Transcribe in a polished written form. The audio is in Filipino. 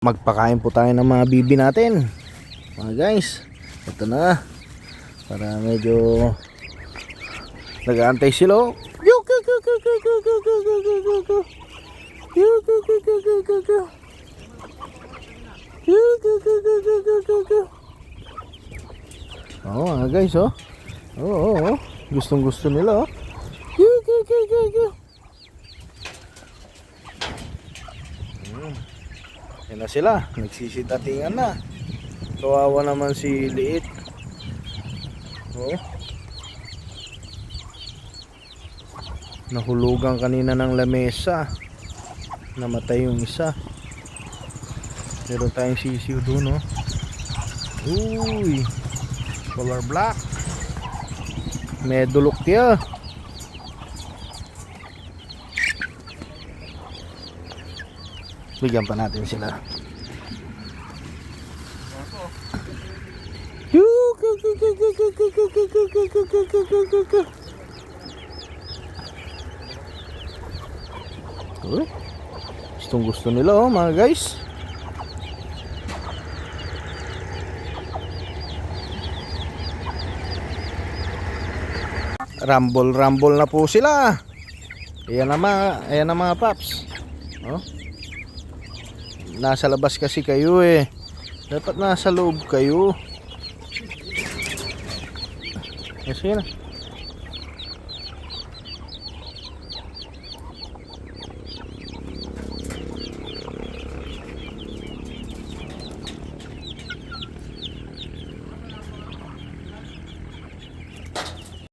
Magpakain po tayo ng mga bibi natin mga guys. Ito na, para medyo nag-aantay sila. Oh mga guys, oh. Oh. Gustong gusto nila, oh. Yan na sila, nagsisitatingan na. Kawawa naman si Liit. Oh. Nahulugan kanina ng lamesa. Namatay yung isa. Meron tayong sisiw doon, oh. Uy, color black. Medulok ya. Bigyan pa natin sila. Uy, gustong gusto nila, oh mga guys. Rumble na po sila. Ayan na mga paps. Oh. Nasa labas kasi kayo eh. Dapat nasa loob kayo. Kasi na.